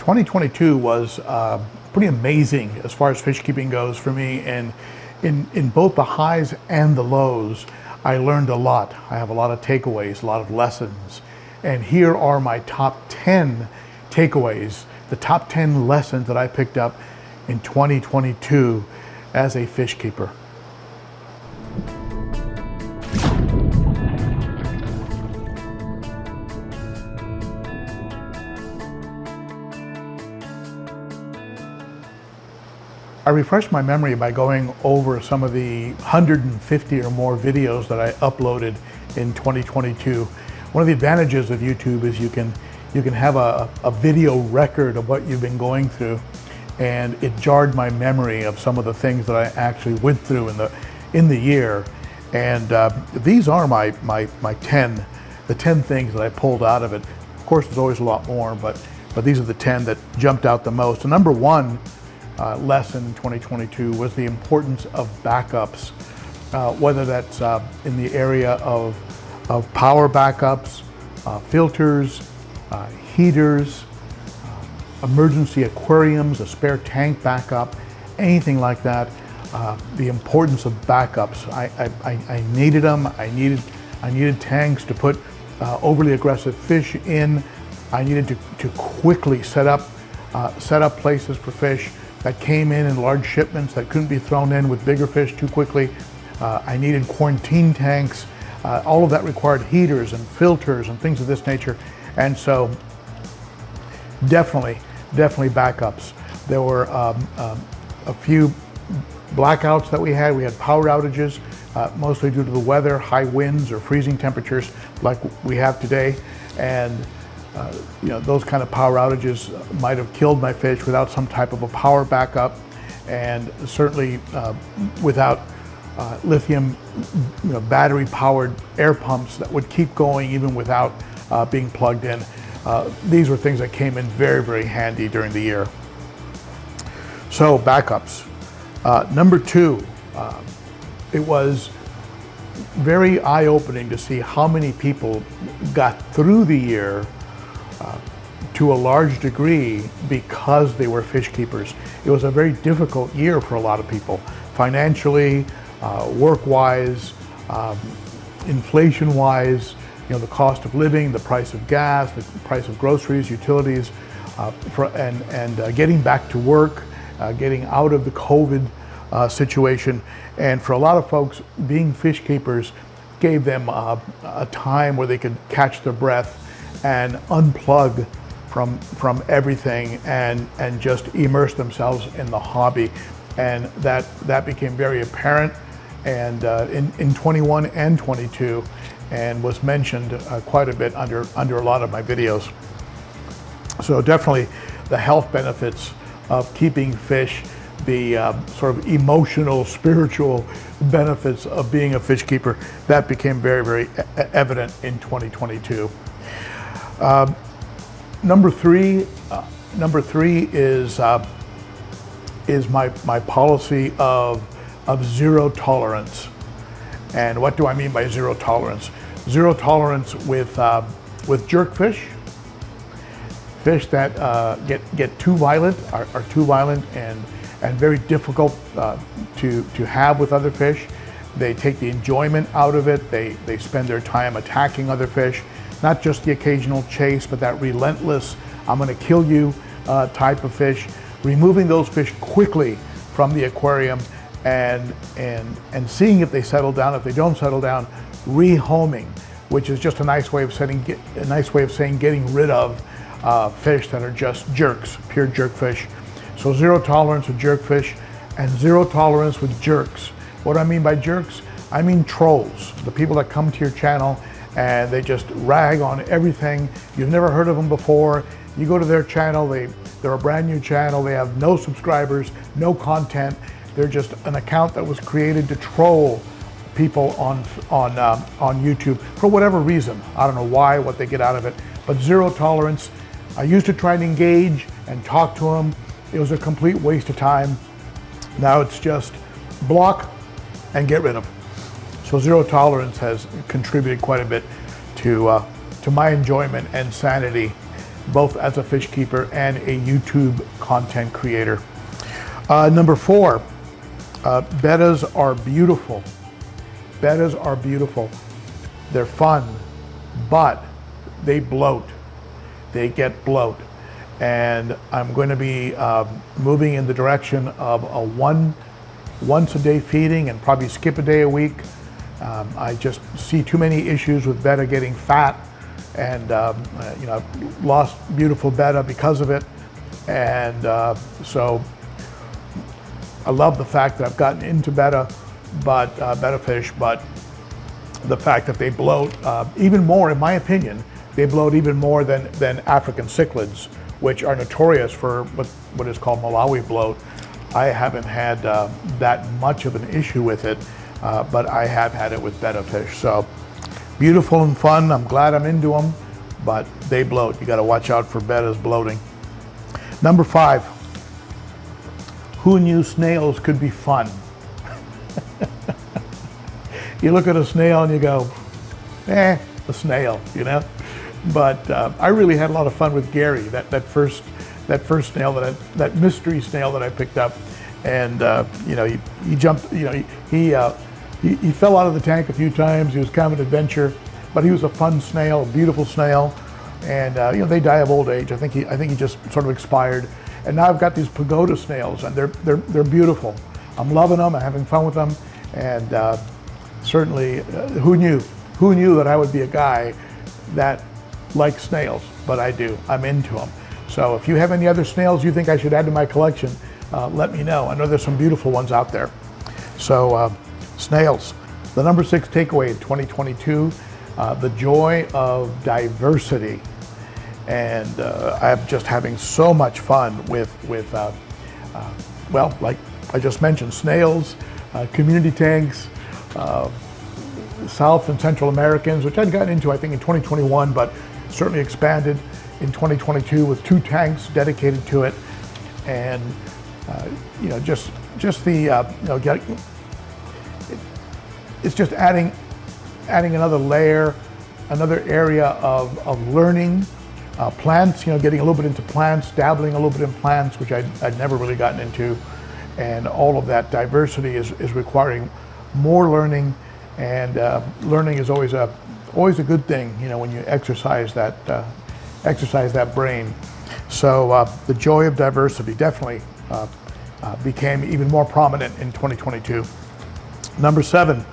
2022 was pretty amazing as far as fish keeping goes for me, and in both the highs and the lows, I learned a lot. I have a lot of takeaways, a lot of lessons, and here are my top 10 takeaways, the top 10 lessons that I picked up in 2022 as a fish keeper. I refreshed my memory by going over some of the 150 or more videos that I uploaded in 2022. One of the advantages of YouTube is you can have a video record of what you've been going through, and it jarred my memory of some of the things that I actually went through in the year. And these are my 10 things that I pulled out of it. Of course, there's always a lot more, but these are the 10 that jumped out the most. And number one lesson in 2022 was the importance of backups, whether that's in the area of power backups, filters, heaters, emergency aquariums, a spare tank backup, anything like that. The importance of backups. I needed them. I needed tanks to put overly aggressive fish in. I needed to quickly set up places for fish that came in large shipments that couldn't be thrown in with bigger fish too quickly. I needed quarantine tanks. All of that required heaters and filters and things of this nature. And so definitely backups. There were a few blackouts that we had. We had power outages, mostly due to the weather, high winds or freezing temperatures like we have today. And those kind of power outages might have killed my fish without some type of a power backup, and certainly without lithium battery powered air pumps that would keep going even without being plugged in. These were things that came in very, very handy during the year. So backups. Number two, it was very eye-opening to see how many people got through the year to a large degree because they were fish keepers. It was a very difficult year for a lot of people, financially, work-wise, inflation-wise, the cost of living, the price of gas, the price of groceries, utilities, and getting back to work, getting out of the COVID situation. And for a lot of folks, being fish keepers gave them a time where they could catch their breath and unplug from everything and just immerse themselves in the hobby. And that became very apparent and in 21 and 22, and was mentioned quite a bit under a lot of my videos. So definitely the health benefits of keeping fish, the sort of emotional, spiritual benefits of being a fish keeper, that became very, very evident in 2022. Number three is my policy of zero tolerance. And what do I mean by zero tolerance? Zero tolerance with jerk fish that get too violent, are too violent and very difficult to have with other fish. They take the enjoyment out of it. They spend their time attacking other fish, not just the occasional chase, but that relentless, I'm gonna kill you type of fish. Removing those fish quickly from the aquarium and seeing if they settle down. If they don't settle down, rehoming, which is just a nice way of saying getting rid of fish that are just jerks, pure jerk fish. So zero tolerance with jerk fish and zero tolerance with jerks. What do I mean by jerks? I mean trolls, the people that come to your channel and they just rag on everything. You've never heard of them before. You go to their channel, they're a brand new channel, they have no subscribers, no content. They're just an account that was created to troll people on YouTube for whatever reason. I don't know why, what they get out of it, but zero tolerance. I used to try and engage and talk to them. It was a complete waste of time. Now it's just block and get rid of. So zero tolerance has contributed quite a bit to my enjoyment and sanity both as a fish keeper and a YouTube content creator. Number 4, bettas are beautiful. Bettas are beautiful. They're fun, but they bloat. They get bloat. And I'm going to be moving in the direction of a once a day feeding and probably skip a day a week. I just see too many issues with betta getting fat, and you know, I've lost beautiful betta because of it. And so I love the fact that I've gotten into betta fish, but the fact that they bloat even more, in my opinion, they bloat even more than African cichlids, which are notorious for what is called Malawi bloat. I haven't had that much of an issue with it, but I have had it with betta fish. So beautiful and fun. I'm glad I'm into them, but they bloat. You got to watch out for bettas bloating. Number 5, who knew snails could be fun? You look at a snail and you go, a snail, you know? But I really had a lot of fun with Gary, that first snail, that mystery snail that I picked up. And you know, he jumped, you know, he fell out of the tank a few times. He was kind of an adventure, but he was a fun snail, a beautiful snail. And you know, they die of old age. I think he just sort of expired. And now I've got these pagoda snails, and they're beautiful. I'm loving them. I'm having fun with them. And certainly, who knew that I would be a guy that likes snails? But I do. I'm into them. So if you have any other snails you think I should add to my collection, let me know. I know there's some beautiful ones out there. So snails. The number 6 takeaway in 2022, the joy of diversity. And I'm just having so much fun with well, like I just mentioned, snails, community tanks, South and Central Americans, which I'd gotten into, I think, in 2021, but certainly expanded in 2022 with 2 tanks dedicated to it. And you know, just the you know, it's just adding another layer, another area of learning. Plants, you know, getting a little bit into plants, dabbling a little bit in plants, which I'd never really gotten into. And all of that diversity is requiring more learning, and learning is always a good thing, you know, when you exercise that brain. So the joy of diversity definitely became even more prominent in 2022. Number 7,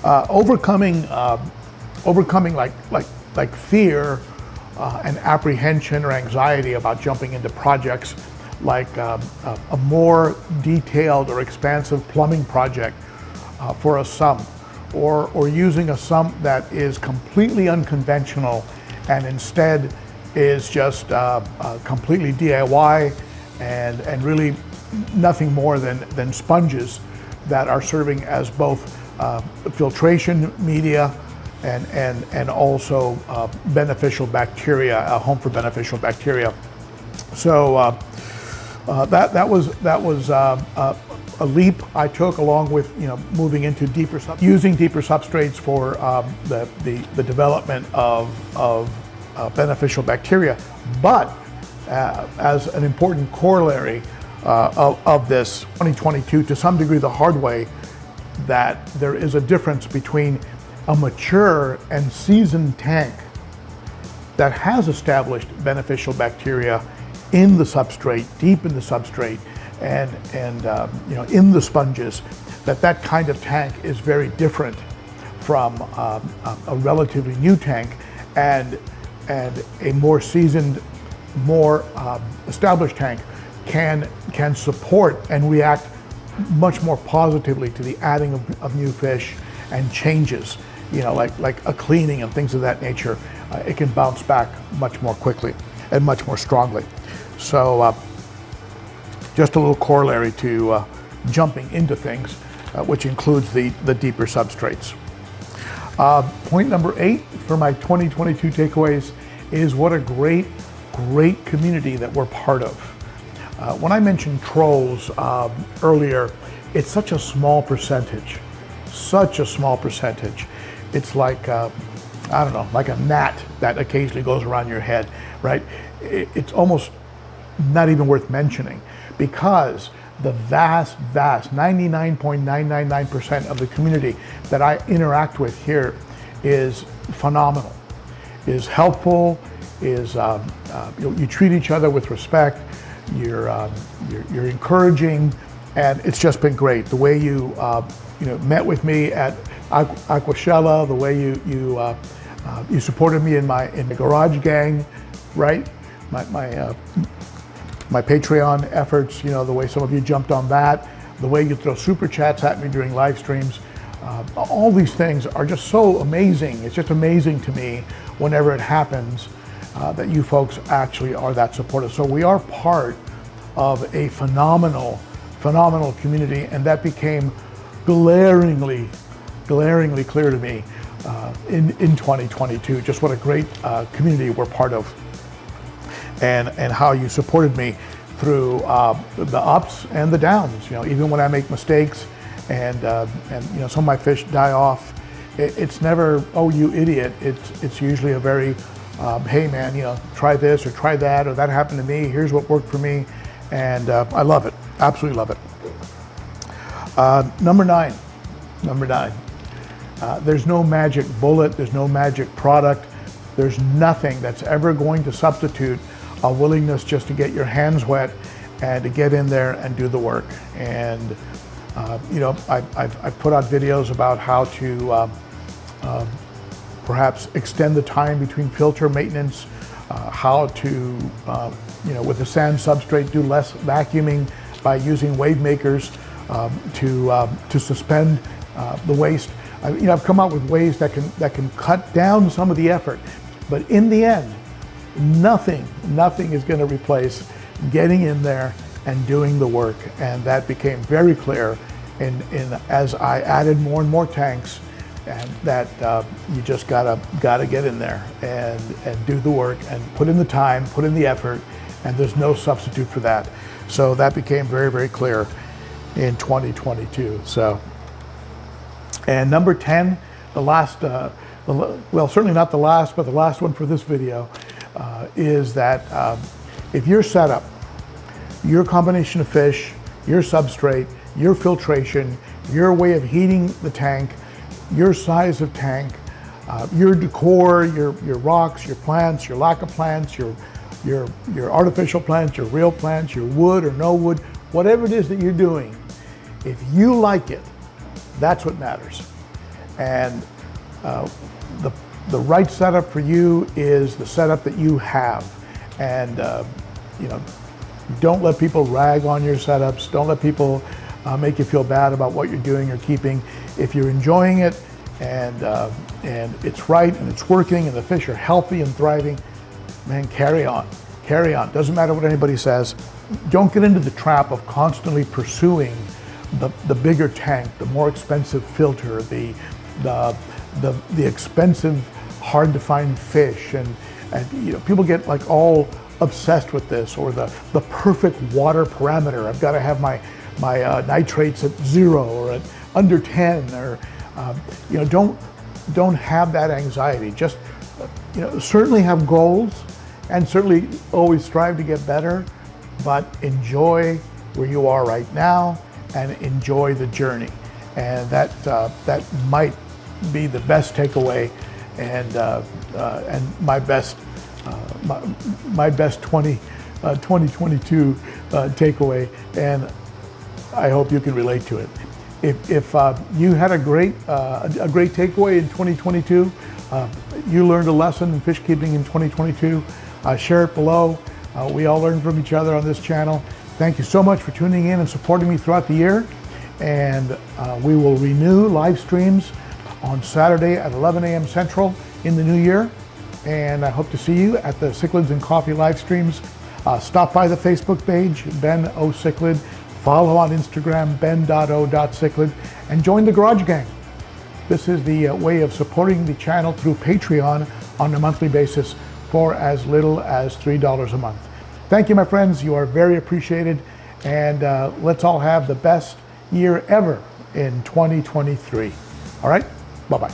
overcoming like fear and apprehension or anxiety about jumping into projects like a more detailed or expansive plumbing project for a sump, or using a sump that is completely unconventional and instead is just completely DIY and really nothing more than sponges that are serving as both filtration media and also beneficial bacteria, a home for beneficial bacteria. So that was a leap I took, along with, you know, moving into using deeper substrates for the development of beneficial bacteria. But as an important corollary of this, 2022, to some degree the hard way, that there is a difference between a mature and seasoned tank that has established beneficial bacteria in the substrate, deep in the substrate, and you know, in the sponges. That kind of tank is very different from a relatively new tank, and a more seasoned, more established tank can support and react much more positively to the adding of new fish and changes, you know, like a cleaning and things of that nature. It can bounce back much more quickly and much more strongly. So just a little corollary to jumping into things, which includes the deeper substrates. Point number 8 for my 2022 takeaways is what a great community that we're part of. When I mentioned trolls earlier, it's such a small percentage. It's like, I don't know, like a gnat that occasionally goes around your head. right? It's almost not even worth mentioning, because the vast 99.999% of the community that I interact with here is phenomenal, is helpful, is you treat each other with respect, you're encouraging, and it's just been great. The way you met with me at Aquashella, the way you supported me in the garage gang, right? My Patreon efforts, the way some of you jumped on that, the way you throw super chats at me during live streams, all these things are just so amazing. It's just amazing to me whenever it happens that you folks actually are that supportive. So we are part of a phenomenal community, and that became glaringly clear to me in 2022. Just what a great community we're part of. And how you supported me through the ups and the downs. Even when I make mistakes and some of my fish die off, it's never, oh, you idiot. It's usually a very, hey man, try this or try that, or that happened to me. Here's what worked for me, and I love it. Absolutely love it. Number nine. There's no magic bullet. There's no magic product. There's nothing that's ever going to substitute a willingness just to get your hands wet and to get in there and do the work. And I've put out videos about how to perhaps extend the time between filter maintenance, how to with the sand substrate do less vacuuming by using wave makers to suspend the waste. I've come out with ways that can cut down some of the effort, but in the end, nothing is going to replace getting in there and doing the work. And that became very clear as I added more and more tanks, and that you just gotta get in there and do the work and put in the time, put in the effort, and there's no substitute for that. So that became very clear in 2022. So, and number 10, the last, well, certainly not the last, but the last one for this video, is that if your setup, your combination of fish, your substrate, your filtration, your way of heating the tank, your size of tank, your decor, your rocks, your plants, your lack of plants, your artificial plants, your real plants, your wood or no wood, whatever it is that you're doing, if you like it, that's what matters. And the right setup for you is the setup that you have. And don't let people rag on your setups. Don't let people make you feel bad about what you're doing or keeping. If you're enjoying it and it's right and it's working and the fish are healthy and thriving, man, carry on. Doesn't matter what anybody says. Don't get into the trap of constantly pursuing the bigger tank, the more expensive filter, the expensive, hard to find fish, and people get like all obsessed with this, or the perfect water parameter. I've got to have my nitrates at 0 or at under 10, or don't have that anxiety. Just certainly have goals and certainly always strive to get better, but enjoy where you are right now and enjoy the journey. And that might be the best takeaway, and my best 2022 takeaway, and I hope you can relate to it. If you had a great takeaway in 2022, you learned a lesson in fish keeping in 2022, share it below. We all learn from each other on this channel. Thank you so much for tuning in and supporting me throughout the year. And we will renew live streams on Saturday at 11 a.m. Central in the new year. And I hope to see you at the Cichlids and Coffee live streams. Stop by the Facebook page, Ben O. Cichlid. Follow on Instagram, ben.o.cichlid, and join the Garage Gang. This is the way of supporting the channel through Patreon on a monthly basis for as little as $3 a month. Thank you, my friends. You are very appreciated. And let's all have the best year ever in 2023. All right? Bye-bye.